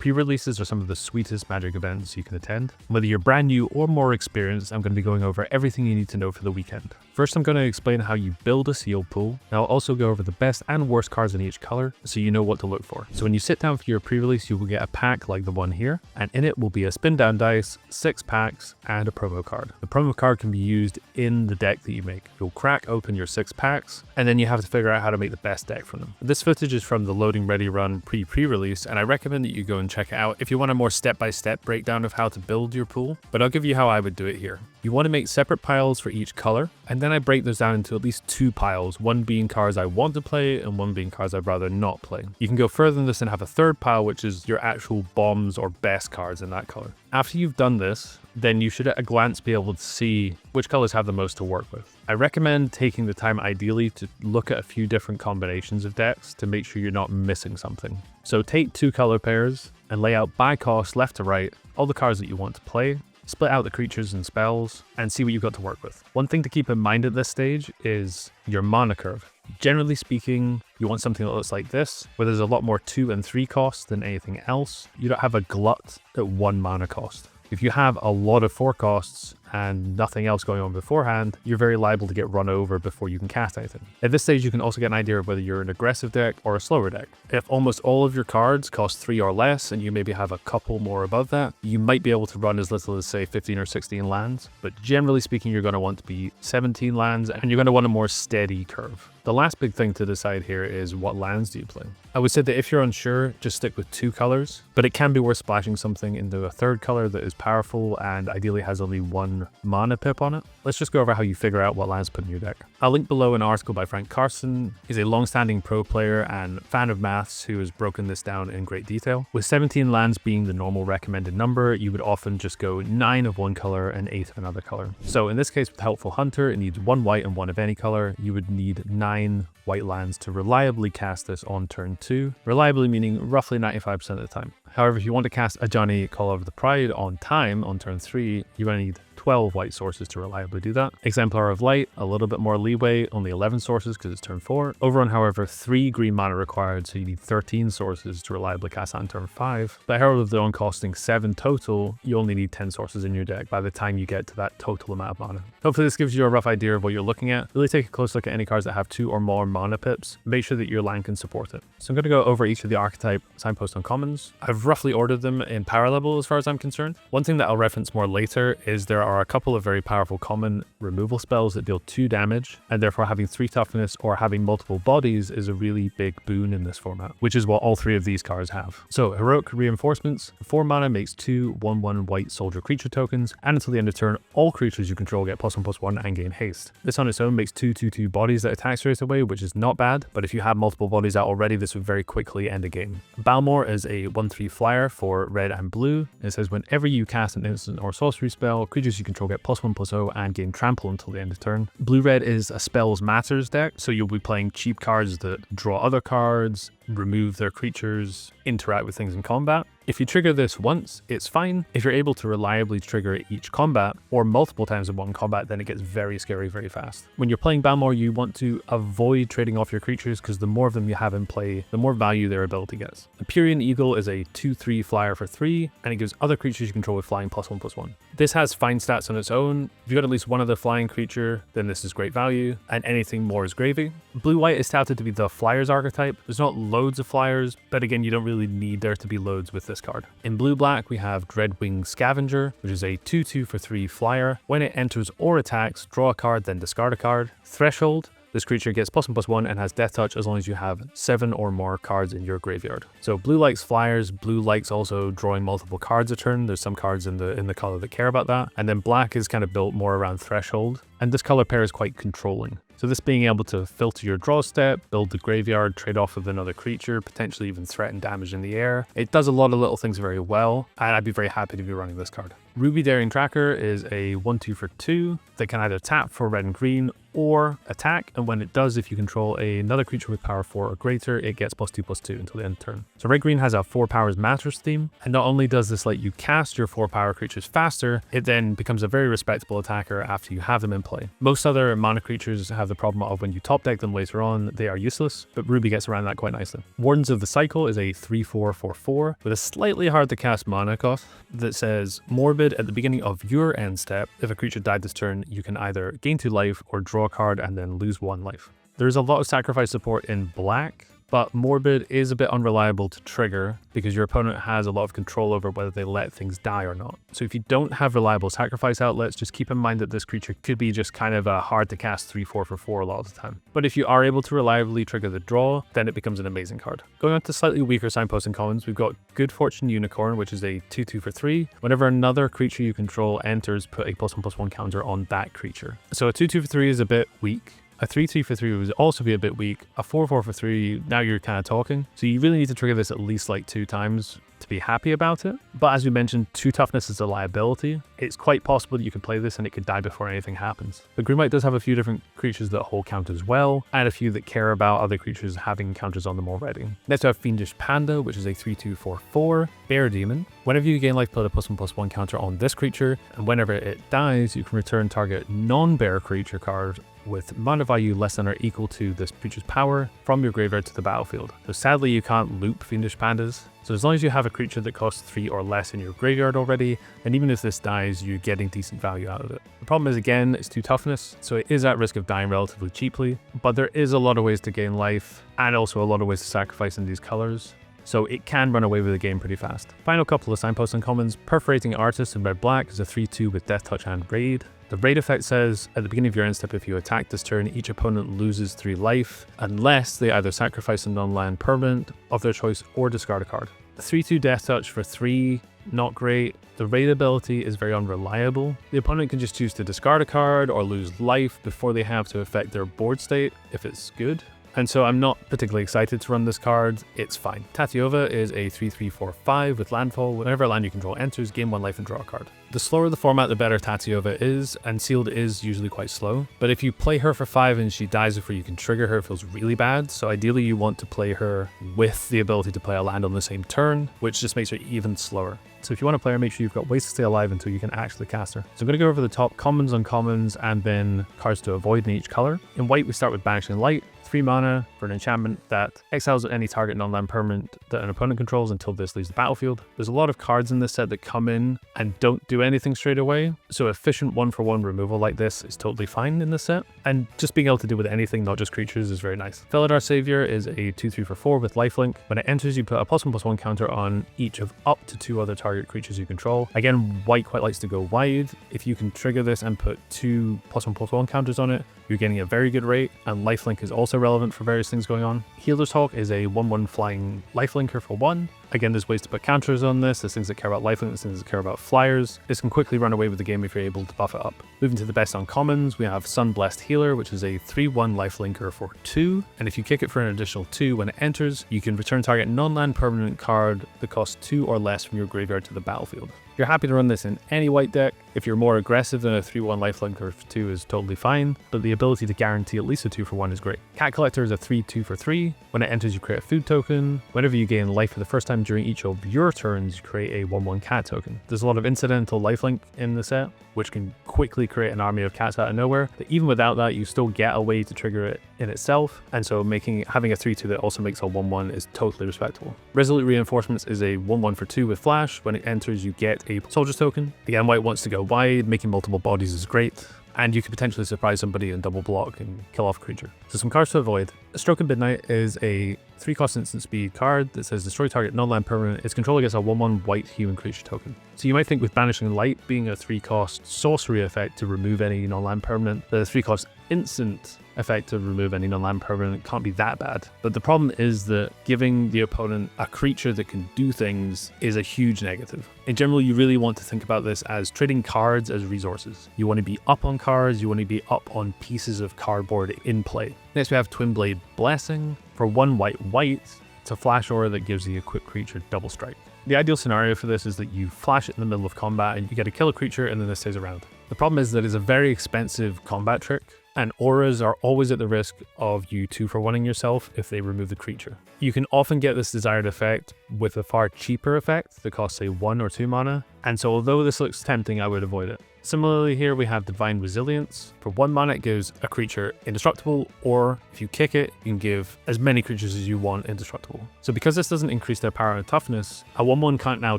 Pre-releases are some of the sweetest Magic events you can attend. Whether you're brand new or more experienced, I'm going to be going over everything you need to know for the weekend. First, I'm going to explain how you build a sealed pool, and I'll also go over the best and worst cards in each color so you know what to look for. So when you sit down for your pre-release, you will get a pack like the one here, and in it will be a spin down dice, 6 packs, and a promo card. The promo card can be used in the deck that you make. You'll crack open your 6 packs, and then you have to figure out how to make the best deck from them. This footage is from the Loading Ready run pre-release, and I recommend that you go and check it out if you want a more step-by-step breakdown of how to build your pool, but I'll give you how I would do it here. You want to make separate piles for each color, and then I break those down into at least 2 piles, one being cards I want to play and one being cards I'd rather not play. You can go further than this and have a third pile, which is your actual bombs or best cards in that color. After you've done this, then you should at a glance be able to see which colors have the most to work with. I recommend taking the time ideally to look at a few different combinations of decks to make sure you're not missing something. So take 2 color pairs and lay out by cost left to right all the cards that you want to play, split out the creatures and spells, and see what you've got to work with. One thing to keep in mind at this stage is your mana curve. Generally speaking, you want something that looks like this, where there's a lot more 2 and 3 costs than anything else. You don't have a glut at 1 mana cost. If you have a lot of 4 costs and nothing else going on beforehand, you're very liable to get run over before you can cast anything. At this stage, you can also get an idea of whether you're an aggressive deck or a slower deck. If almost all of your cards cost 3 or less, and you maybe have a couple more above that, you might be able to run as little as, say, 15 or 16 lands. But generally speaking, you're going to want to be 17 lands, and you're going to want a more steady curve. The last big thing to decide here is what lands do you play. I would say that if you're unsure, just stick with 2 colors, but it can be worth splashing something into a third color that is powerful and ideally has only 1 mana pip on it. Let's just go over how you figure out what lands to put in your deck. I'll link below an article by Karsten. He's a long-standing pro player and fan of maths who has broken this down in great detail. With 17 lands being the normal recommended number, you would often just go 9 of one color and 8 of another color. So in this case with Helpful Hunter, it needs 1 white and 1 of any color. You would need 9 white lands to reliably cast this on turn 2. Reliably meaning roughly 95% of the time. However, if you want to cast a Johnny Call Over the Pride on time on turn 3, you're going to need 12 white sources to reliably do that. Exemplar of Light, a little bit more leeway, only 11 sources because it's turn 4. Overrun, however, 3 green mana required, so you need 13 sources to reliably cast that on turn 5. But Herald of Dawn costing 7 total, you only need 10 sources in your deck by the time you get to that total amount of mana. Hopefully this gives you a rough idea of what you're looking at. Really take a close look at any cards that have 2 or more mana pips. Make sure that your land can support it. So I'm going to go over each of the archetype Signpost uncommons. I've roughly ordered them in power level as far as I'm concerned. One thing that I'll reference more later is there are a couple of very powerful common removal spells that deal 2 damage, and therefore having 3 toughness or having multiple bodies is a really big boon in this format, which is what all 3 of these cards have. So Heroic Reinforcements, 4 mana makes 2 1/1 white soldier creature tokens, and until the end of turn, all creatures you control get +1/+1 and gain haste. This on its own makes 2/2/2 bodies that attack straight away, which is not bad, but if you have multiple bodies out already, this would very quickly end a game. Balmor is a 1/3 flyer for red and blue. It says whenever you cast an instant or sorcery spell, creatures you control get +1/+0 and gain trample until the end of turn. Blue-red is a spells matters deck, so you'll be playing cheap cards that draw other cards, remove their creatures, interact with things in combat. If you trigger this once, it's fine. If you're able to reliably trigger it each combat, or multiple times in one combat, then it gets very scary very fast. When you're playing Balmor, you want to avoid trading off your creatures because the more of them you have in play, the more value their ability gets. Empyrean Eagle is a 2/3 flyer for 3, and it gives other creatures you control with flying +1/+1. This has fine stats on its own. If you've got at least one other flying creature, then this is great value, and anything more is gravy. Blue-white is touted to be the flyers archetype. There's not loads of flyers, but again, you don't really need there to be loads with this card. In blue-black, we have Dreadwing Scavenger, which is a 2/2 for 3 flyer. When it enters or attacks, draw a card, then discard a card. Threshold, this creature gets +1/+1 and has Death Touch as long as you have 7 or more cards in your graveyard. So blue likes flyers, blue likes also drawing multiple cards a turn. There's some cards in the color that care about that. And then black is kind of built more around Threshold. And this color pair is quite controlling. So this being able to filter your draw step, build the graveyard, trade off with another creature, potentially even threaten damage in the air. It does a lot of little things very well, and I'd be very happy to be running this card. Ruby Daring Tracker is a 1/2 for 2 that can either tap for red and green or attack, and when it does, if you control another creature with power 4 or greater, it gets +2/+2 until the end of turn. So red green has a 4 powers matters theme, and not only does this let you cast your 4 power creatures faster, it then becomes a very respectable attacker after you have them in play play. Most other mana creatures have the problem of when you top deck them later on, they are useless, but Ruby gets around that quite nicely. Wardens of the Cycle is a 3/4/4/4 with a slightly hard to cast mana cost that says Morbid at the beginning of your end step. If a creature died this turn, you can either gain 2 life or draw a card and then lose 1 life. There's a lot of sacrifice support in black, but Morbid is a bit unreliable to trigger because your opponent has a lot of control over whether they let things die or not. So if you don't have reliable sacrifice outlets, just keep in mind that this creature could be just kind of a hard to cast 3/4/4 a lot of the time. But if you are able to reliably trigger the draw, then it becomes an amazing card. Going on to slightly weaker Signpost and commons, we've got Good Fortune Unicorn, which is a 2/2/3. Whenever another creature you control enters, put a +1/+1 counter on that creature. So a 2/2/3 is a bit weak. A 3/3/3 would also be a bit weak. A 4/4/3, now you're kind of talking. So you really need to trigger this at least like 2 times to be happy about it. But as we mentioned, 2 toughness is a liability. It's quite possible that you could play this and it could die before anything happens. But Green White does have a few different creatures that hold counters well, and a few that care about other creatures having counters on them already. Next we have Fiendish Panda, which is a 3/2/4/4 Bear Demon. Whenever you gain life, put a +1/+1 counter on this creature, and whenever it dies, you can return target non-bear creature card with mana value less than or equal to this creature's power from your graveyard to the battlefield. So sadly you can't loop Fiendish Pandas. So as long as you have a creature that costs 3 or less in your graveyard already, and even if this dies, you're getting decent value out of it. The problem is, again, it's 2 toughness, so it is at risk of dying relatively cheaply, but there is a lot of ways to gain life, and also a lot of ways to sacrifice in these colors. So it can run away with the game pretty fast. Final couple of Signposts and commons. Perforating Artist in red-black is a 3/2 with Death Touch and Raid. The raid effect says, at the beginning of your end step, if you attack this turn, each opponent loses 3 life, unless they either sacrifice a non-land permanent of their choice or discard a card. The 3/2 Death Touch for 3, not great. The raid ability is very unreliable. The opponent can just choose to discard a card or lose life before they have to affect their board state if it's good. And so I'm not particularly excited to run this card. It's fine. Tatiova is a 3/3/4/5 with landfall. Whenever a land you control enters, gain 1 life and draw a card. The slower the format, the better Tatiova is, and sealed is usually quite slow. But if you play her for 5 and she dies before you can trigger her, it feels really bad. So ideally you want to play her with the ability to play a land on the same turn, which just makes her even slower. So if you want to play her, make sure you've got ways to stay alive until you can actually cast her. So I'm going to go over the top commons, uncommons, and then cards to avoid in each color. In white, we start with Banishing Light. 3 mana for an enchantment that exiles any target non-land permanent that an opponent controls until this leaves the battlefield. There's a lot of cards in this set that come in and don't do anything straight away, so efficient 1-for-1 removal like this is totally fine in this set, and just being able to deal with anything, not just creatures, is very nice. Felidar Savior is a 2/3/4 with lifelink. When it enters, you put a +1/+1 counter on each of up to 2 other target creatures you control. Again, white quite likes to go wide. If you can trigger this and put 2 +1/+1 counters on it, you're getting a very good rate, and lifelink is also relevant for various things going on. Healer's Hawk is a 1/1 flying lifelinker for 1. Again, there's ways to put counters on this. There's things that care about lifelink, there's things that care about flyers. This can quickly run away with the game if you're able to buff it up. Moving to the best uncommons, we have Sunblessed Healer, which is a 3/1 lifelinker for 2. And if you kick it for an additional 2 when it enters, you can return target non-land permanent card that costs 2 or less from your graveyard to the battlefield. You're happy to run this in any white deck. If you're more aggressive, than a 3/1 lifelinker for 2 is totally fine, but the ability to guarantee at least a 2-for-1 is great. Cat Collector is a 3/2/3. When it enters, you create a food token. Whenever you gain life for the first time during each of your turns, you create a 1/1 cat token. There's a lot of incidental lifelink in the set, which can quickly create an army of cats out of nowhere. But even without that, you still get a way to trigger it in itself, and so having a 3/2 that also makes a 1/1 is totally respectable. Resolute Reinforcements is a 1/1 for 2 with flash. When it enters, you get a Soldier's token. Again, white wants to go wide, making multiple bodies is great, and you could potentially surprise somebody and double block and kill off a creature. So some cards to avoid. A Stroke of Midnight is a 3-cost instant speed card that says destroy target non-land permanent. Its controller gets a 1/1 white human creature token. So you might think with Banishing Light being a 3-cost sorcery effect to remove any non-land permanent, that a 3-cost instant effect to remove any non-land permanent can't be that bad. But the problem is that giving the opponent a creature that can do things is a huge negative. In general, you really want to think about this as trading cards as resources. You want to be up on cards, you want to be up on pieces of cardboard in play. Next we have Twin Blade Blessing. For 1 white, it's a flash aura that gives the equipped creature double strike. The ideal scenario for this is that you flash it in the middle of combat and you get to kill a creature and then this stays around. The problem is that it's a very expensive combat trick, and auras are always at the risk of you 2-for-1ing yourself if they remove the creature. You can often get this desired effect with a far cheaper effect that costs say 1 or 2 mana, and so although this looks tempting, I would avoid it. Similarly here we have Divine Resilience. For 1 mana it gives a creature indestructible, or if you kick it, you can give as many creatures as you want indestructible. So because this doesn't increase their power and toughness, a 1/1 can't now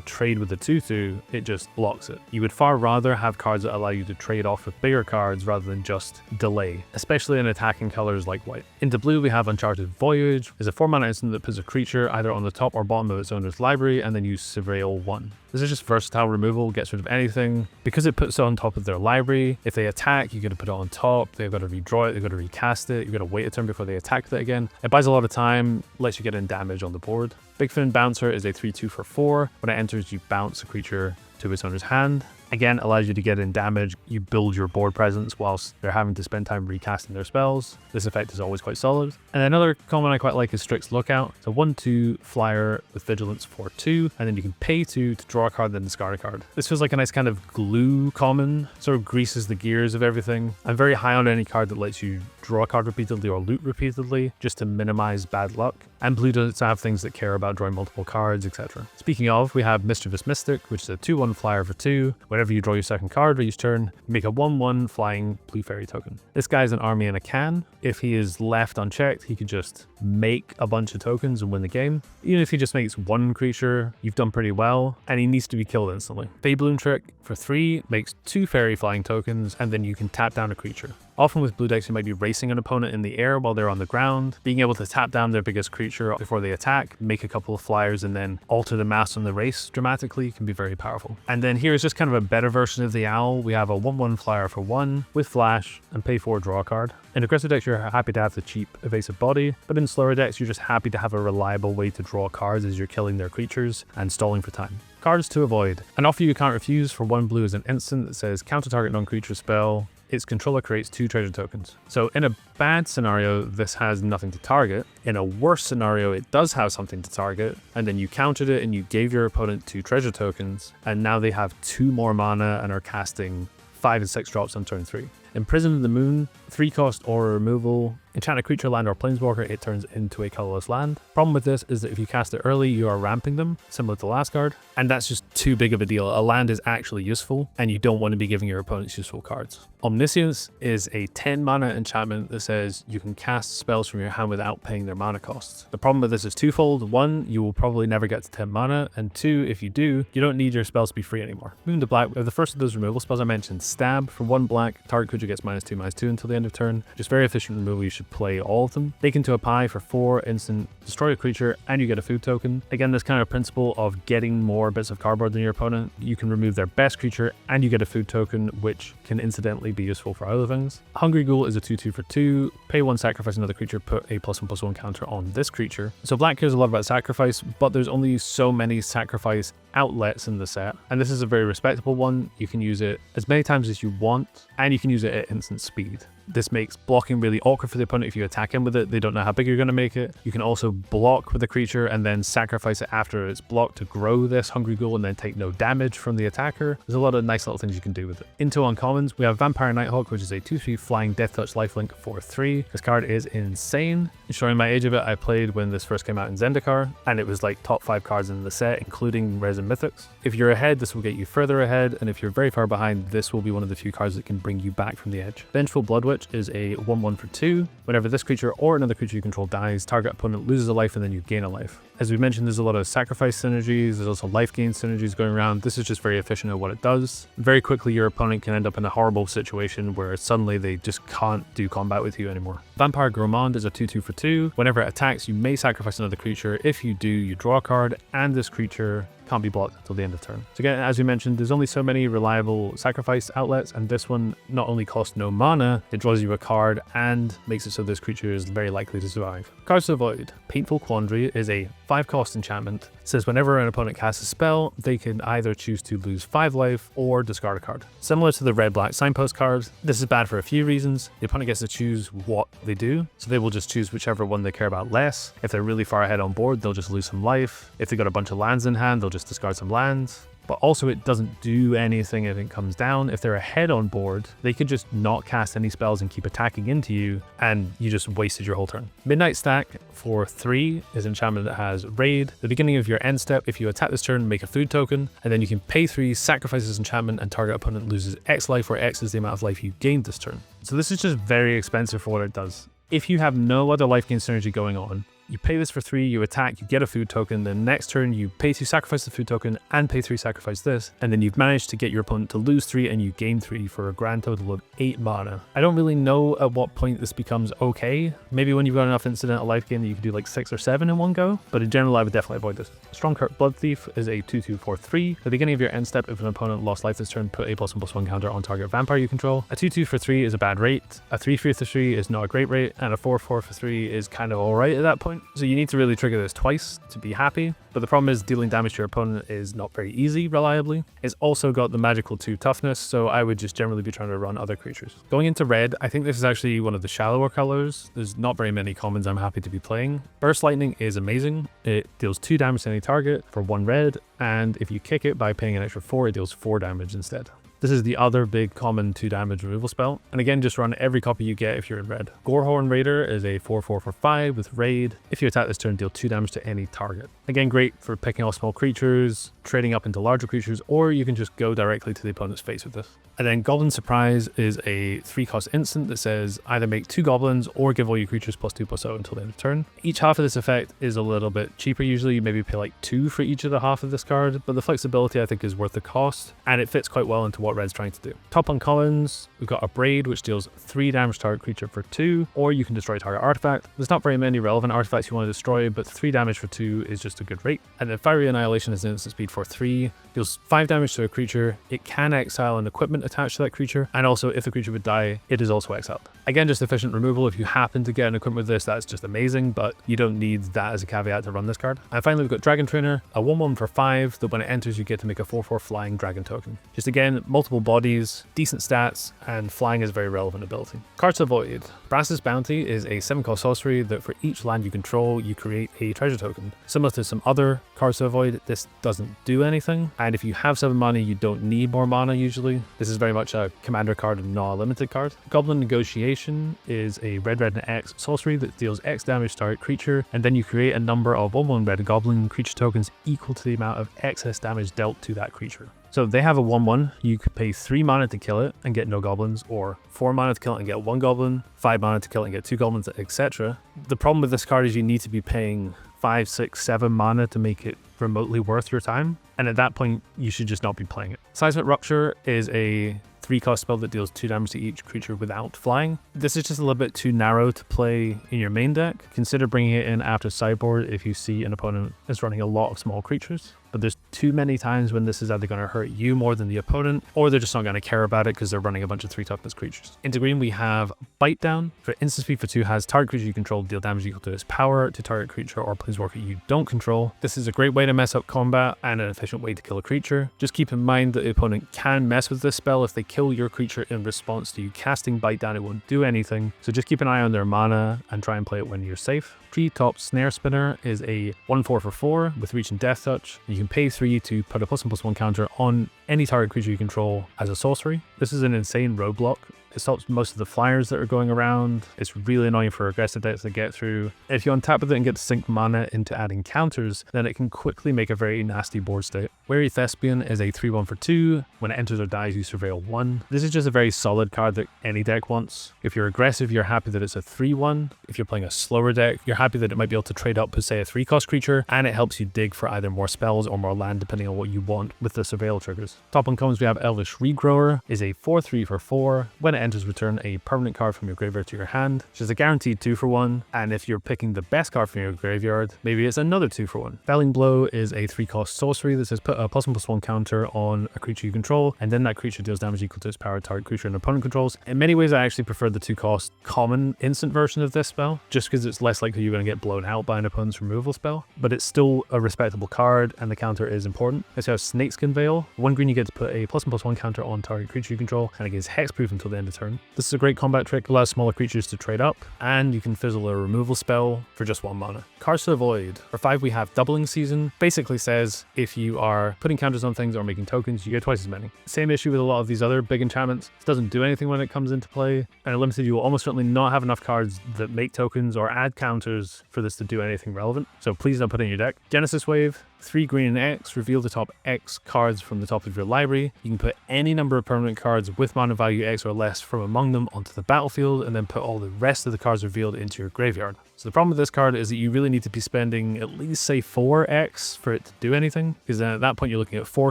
trade with the 2/2, it just blocks it. You would far rather have cards that allow you to trade off with bigger cards rather than just delay, especially in attacking colors like white. Into blue we have Uncharted Voyage. It's a 4 mana instant that puts a creature either on the top or bottom of its owner's library and then you surveil 1. This is just versatile removal, gets rid of anything. Because it puts it on top of their library, if they attack, you got to put it on top, they've got to redraw it, they've got to recast it, you've got to wait a turn before they attack that again. It buys a lot of time, lets you get in damage on the board. Big Fin Bouncer is a 3/2 for 4. When it enters, you bounce a creature to its owner's hand. Again, allows you to get in damage. You build your board presence whilst they're having to spend time recasting their spells. This effect is always quite solid. And another common I quite like is Strix Lookout. It's a 1/2 flyer with vigilance for 2, and then you can pay 2 to draw a card, then discard a card. This feels like a nice kind of glue common, sort of greases the gears of everything. I'm very high on any card that lets you draw a card repeatedly or loot repeatedly, just to minimize bad luck. And blue does have things that care about drawing multiple cards, etc. Speaking of, we have Mischievous Mystic, which is a 2/1 flyer for 2. Whenever you draw your second card each turn, make a 1/1 flying blue fairy token. This guy's an army in a can. If he is left unchecked, he could just make a bunch of tokens and win the game. Even if he just makes 1 creature, you've done pretty well, and he needs to be killed instantly. Daybloom Trick for 3 makes 2 fairy flying tokens, and then you can tap down a creature. Often with blue decks, you might be racing an opponent in the air while they're on the ground. Being able to tap down their biggest creature before they attack, make a couple of flyers, and then alter the mass on the race dramatically can be very powerful. And then here's just kind of a better version of the owl. We have a 1/1 flyer for 1 with flash and pay 4, draw a card. In aggressive decks, you're happy to have the cheap evasive body, but in slower decks, you're just happy to have a reliable way to draw cards as you're killing their creatures and stalling for time. Cards to avoid. An offer you can't refuse for 1 blue is an instant that says counter target non-creature spell. Its controller creates 2 treasure tokens. So in a bad scenario, this has nothing to target. In a worse scenario, it does have something to target, and then you countered it and you gave your opponent 2 treasure tokens, and now they have 2 more mana and are casting 5 and 6 drops on turn 3. Imprison of the Moon, 3-cost aura removal. Enchant a creature, land, or planeswalker, it turns into a colorless land. Problem with this is that if you cast it early, you are ramping them, similar to the last card, and that's just too big of a deal. A land is actually useful, and you don't want to be giving your opponents useful cards. Omniscience is a 10 mana enchantment that says you can cast spells from your hand without paying their mana costs. The problem with this is twofold. 1, you will probably never get to 10 mana, and 2, if you do, you don't need your spells to be free anymore. Moving to black, we have the first of those removal spells I mentioned, Stab. For 1 black, target creature gets -2/-2 until the end of turn. Just very efficient removal, you should play all of them. Bake into a pie for 4, instant, destroy a creature, and you get a food token. Again, this kind of principle of getting more bits of cardboard than your opponent. You can remove their best creature, and you get a food token, which can incidentally be useful for other things. Hungry Ghoul is a 2/2 for 2. Pay 1, sacrifice another creature, put a +1/+1 counter on this creature. So black cares a lot about sacrifice, but there's only so many sacrifice outlets in the set, and this is a very respectable one. You can use it as many times as you want, and you can use it at instant speed. This makes blocking really awkward for the opponent. If you attack in with it, they don't know how big you're going to make it. You can also block with the creature and then sacrifice it after it's blocked to grow this Hungry Ghoul and then take no damage from the attacker. There's a lot of nice little things you can do with it. Into uncommons, we have Vampire Nighthawk, which is a 2/3 flying Death Touch lifelink for 3. This card is insane. Showing my age of it, I played when this first came out in Zendikar, and it was like top 5 cards in the set, including Resin Mythics. If you're ahead, this will get you further ahead, and if you're very far behind, this will be one of the few cards that can bring you back from the edge. Vengeful Bloodwitch is a 1/1 for 2. Whenever this creature or another creature you control dies, target opponent loses a life and then you gain a life. As we mentioned, there's a lot of sacrifice synergies, there's also life gain synergies going around. This is just very efficient at what it does. Very quickly, your opponent can end up in a horrible situation where suddenly they just can't do combat with you anymore. Vampire Gourmand is a 2/2 for 2. Whenever it attacks, you may sacrifice another creature. If you do, you draw a card, and this creature can't be blocked until the end of turn. So again, as we mentioned, there's only so many reliable sacrifice outlets, and this one not only costs no mana, it draws you a card and makes it so this creature is very likely to survive. Cards to avoid. Painful Quandary is a 5-cost enchantment. It says whenever an opponent casts a spell, they can either choose to lose 5 life or discard a card. Similar to the red-black Signpost card, this is bad for a few reasons. The opponent gets to choose what they do, so they will just choose whichever one they care about less. If they're really far ahead on board, they'll just lose some life. If they've got a bunch of lands in hand, they'll just discard some lands. but also it doesn't do anything if it comes down. If they're ahead on board, they could just not cast any spells and keep attacking into you, and you just wasted your whole turn. Midnight Stack for 3 is an enchantment that has Raid. At the beginning of your end step, if you attack this turn, make a food token, and then you can pay 3, sacrifice this enchantment, and target opponent loses X life, where X is the amount of life you gained this turn. So this is just very expensive for what it does. If you have no other life gain synergy going on, you pay this for 3, you attack, you get a food token, then next turn you pay 2, sacrifice the food token, and pay 3, sacrifice this, and then you've managed to get your opponent to lose 3 and you gain 3 for a grand total of 8 mana. I don't really know at what point this becomes okay. Maybe when you've got enough incidental life gain that you can do like 6 or 7 in one go, but in general I would definitely avoid this. Strongheart Blood Thief is a 2/2 for 3. At the beginning of your end step, if an opponent lost life this turn, put a +1/+1 counter on target vampire you control. A 2/2 for 3 is a bad rate, a 3/3 for 3 is not a great rate, and a 4/4 for 3 is kind of alright at that point. So you need to really trigger this twice to be happy, but the problem is dealing damage to your opponent is not very easy reliably. It's also got the magical 2 toughness, so I would just generally be trying to run other creatures. Going into red, I think this is actually one of the shallower colors. There's not very many commons I'm happy to be playing. Burst Lightning is amazing. It deals 2 damage to any target for 1 red, and if you kick it by paying an extra 4, it deals 4 damage instead. This is the other big common 2 damage removal spell, and again just run every copy you get if you're in red. Gorehorn Raider is a 4/4 for 5 with Raid. If you attack this turn, deal 2 damage to any target. Again, great for picking off small creatures, trading up into larger creatures, or you can just go directly to the opponent's face with this. And then Goblin Surprise is a 3-cost instant that says either make 2 goblins or give all your creatures +2/+0 until the end of turn. Each half of this effect is a little bit cheaper usually. You maybe pay like 2 for each of the half of this card, but the flexibility I think is worth the cost, and it fits quite well into what red's trying to do. Top uncommons, we've got a Braid, which deals 3 damage to target creature for 2, or you can destroy target artifact. There's not very many relevant artifacts you want to destroy, but 3 damage for 2 is just a good rate. And then Fiery Annihilation is an instant speed for 3, deals 5 damage to a creature. It can exile an equipment attached to that creature, and also if the creature would die, it is also exiled. Again, just efficient removal. If you happen to get an equipment with this, that's just amazing, but you don't need that as a caveat to run this card. And finally, we've got Dragon Trainer, a 1/1 for 5, that when it enters, you get to make a 4/4 flying dragon token. Just again, multiple bodies, decent stats, and flying is a very relevant ability. Cards to Avoid. Brass's Bounty is a 7-cost sorcery that for each land you control, you create a treasure token. Similar to some other Cards to Avoid, this doesn't do anything, and if you have 7 mana, you don't need more mana usually. This is very much a commander card and not a limited card. Goblin Negotiation is a red and X sorcery that deals X damage to target creature, and then you create a number of 1/1 red goblin creature tokens equal to the amount of excess damage dealt to that creature. So they have a 1/1, you could pay 3 mana to kill it and get no goblins, or 4 mana to kill it and get 1 goblin, 5 mana to kill it and get 2 goblins, etc. The problem with this card is you need to be paying 5, 6, 7 mana to make it remotely worth your time, and at that point you should just not be playing it. Seismic Rupture is a 3-cost spell that deals 2 damage to each creature without flying. This is just a little bit too narrow to play in your main deck. Consider bringing it in after sideboard if you see an opponent is running a lot of small creatures. But there's too many times when this is either going to hurt you more than the opponent, or they're just not going to care about it because they're running a bunch of 3 toughness creatures. Into green, we have Bite Down. For instant speed for 2, has target creature you control deal damage equal to its power to target creature or planeswalker you don't control. This is a great way to mess up combat and an efficient way to kill a creature. Just keep in mind that the opponent can mess with this spell. If they kill your creature in response to you casting Bite Down, it won't do anything. So just keep an eye on their mana and try and play it when you're safe. Treetop Snare Spinner is a 1/4 for 4 with Reach and Death Touch. You can pay 3 to put a +1/+1 counter on any target creature you control as a sorcery. This is an insane roadblock. It stops most of the flyers that are going around. It's really annoying for aggressive decks to get through. If you untap with it and get to sink mana into adding counters, then it can quickly make a very nasty board state. Wary Thespian is a 3/1 for 2. When it enters or dies, you surveil 1. This is just a very solid card that any deck wants. If you're aggressive, you're happy that it's a 3/1. If you're playing a slower deck, you're happy that it might be able to trade up to, say, a 3-cost creature, and it helps you dig for either more spells or more land depending on what you want with the surveil triggers. Top uncommons, we have Elvish Regrower, is a 4/3 for 4. When it enters, return a permanent card from your graveyard to your hand, which is a guaranteed 2 for 1, and if you're picking the best card from your graveyard, maybe it's another 2 for 1. Felling Blow is a 3-cost sorcery that says put a +1/+1 counter on a creature you control, and then that creature deals damage equal to its power target creature and opponent controls. In many ways, I actually prefer the 2-cost common instant version of this spell, just because it's less likely you're going to get blown out by an opponent's removal spell, but it's still a respectable card, and the counter is important. Let's have Snakeskin Veil. 1 green, you get to put a +1/+1 counter on target creature you control, and it gives hexproof until the end end of turn. This is a great combat trick, allows smaller creatures to trade up, and you can fizzle a removal spell for just 1 mana. Cards to avoid. For 5 we have Doubling Season. Basically says if you are putting counters on things or making tokens, you get twice as many. Same issue with a lot of these other big enchantments. It doesn't do anything when it comes into play, and at limited you will almost certainly not have enough cards that make tokens or add counters for this to do anything relevant, so please don't put it in your deck. Genesis Wave. 3 green and X, reveal the top X cards from the top of your library. You can put any number of permanent cards with mana value X or less from among them onto the battlefield, and then put all the rest of the cards revealed into your graveyard. So the problem with this card is that you really need to be spending at least, say, 4x for it to do anything, because then at that point you're looking at 4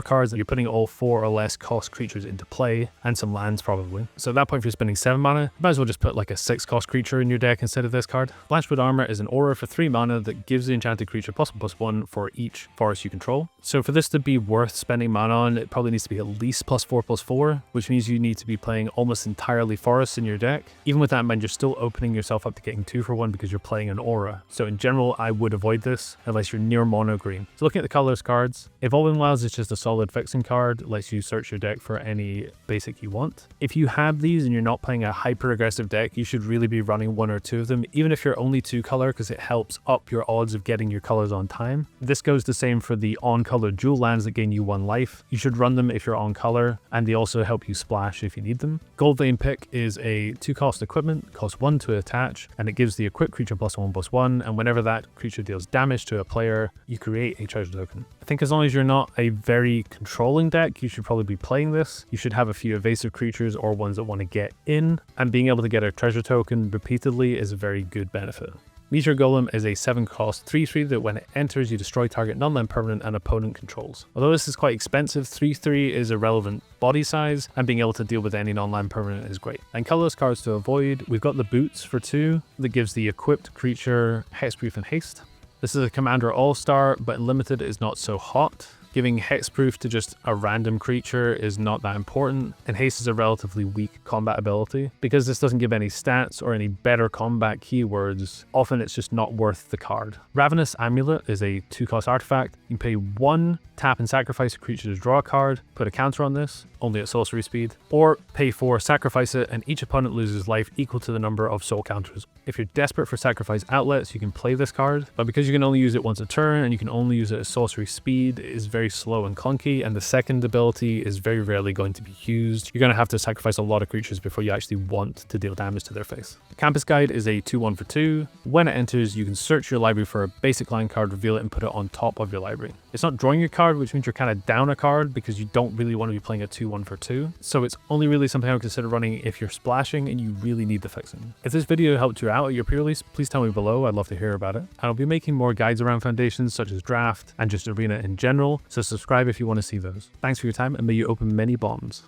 cards and you're putting all 4 or less cost creatures into play, and some lands probably. So at that point, if you're spending 7 mana, you might as well just put like a 6 cost creature in your deck instead of this card. Blanchwood Armor is an aura for 3 mana that gives the enchanted creature +1/+1 for each forest you control. So for this to be worth spending mana on, it probably needs to be at least +4/+4, which means you need to be playing almost entirely forests in your deck. Even with that in mind, you're still opening yourself up to getting 2 for 1 because you're playing an aura. So in general, I would avoid this unless you're near mono green. So looking at the colors cards, Evolving Wilds is just a solid fixing card, lets you search your deck for any basic you want. If you have these and you're not playing a hyper aggressive deck, you should really be running 1 or 2 of them, even if you're only 2 color, because it helps up your odds of getting your colors on time. This goes the same for the on color dual lands that gain you 1 life. You should run them if you're on color, and they also help you splash if you need them. Gold Vein Pick is a 2 cost equipment, costs 1 to attach, and it gives the equipped creature +1/+1, and whenever that creature deals damage to a player, you create a treasure token. I think as long as you're not a very controlling deck, you should probably be playing this. You should have a few evasive creatures or ones that want to get in, and being able to get a treasure token repeatedly is a very good benefit. Meteor Golem is a 7 cost 3/3 that when it enters, you destroy target non-land permanent and opponent controls. Although this is quite expensive, 3/3 is a relevant body size, and being able to deal with any non-land permanent is great. And colorless cards to avoid, we've got the Boots for 2 that gives the equipped creature Hexproof and Haste. This is a Commander All-Star, but in limited is not so hot. Giving hexproof to just a random creature is not that important, and haste is a relatively weak combat ability. Because this doesn't give any stats or any better combat keywords, often it's just not worth the card. Ravenous Amulet is a 2 cost artifact. You can pay 1, tap and sacrifice a creature to draw a card, put a counter on this, only at sorcery speed, or pay 4, sacrifice it, and each opponent loses life equal to the number of soul counters. If you're desperate for sacrifice outlets, you can play this card, but because you can only use it once a turn and you can only use it at sorcery speed, it is very slow and clunky, and the second ability is very rarely going to be used. You're going to have to sacrifice a lot of creatures before you actually want to deal damage to their face. Campus Guide is a 2/1 for 2. When it enters, you can search your library for a basic line card, reveal it, and put it on top of your library. It's not drawing your card, which means you're kind of down a card because you don't really want to be playing a 2/1 for 2. So it's only really something I would consider running if you're splashing and you really need the fixing. If this video helped you out at your pre-release, please tell me below. I'd love to hear about it. And I'll be making more guides around Foundations, such as Draft and just Arena in general, so subscribe if you want to see those. Thanks for your time, and may you open many bombs.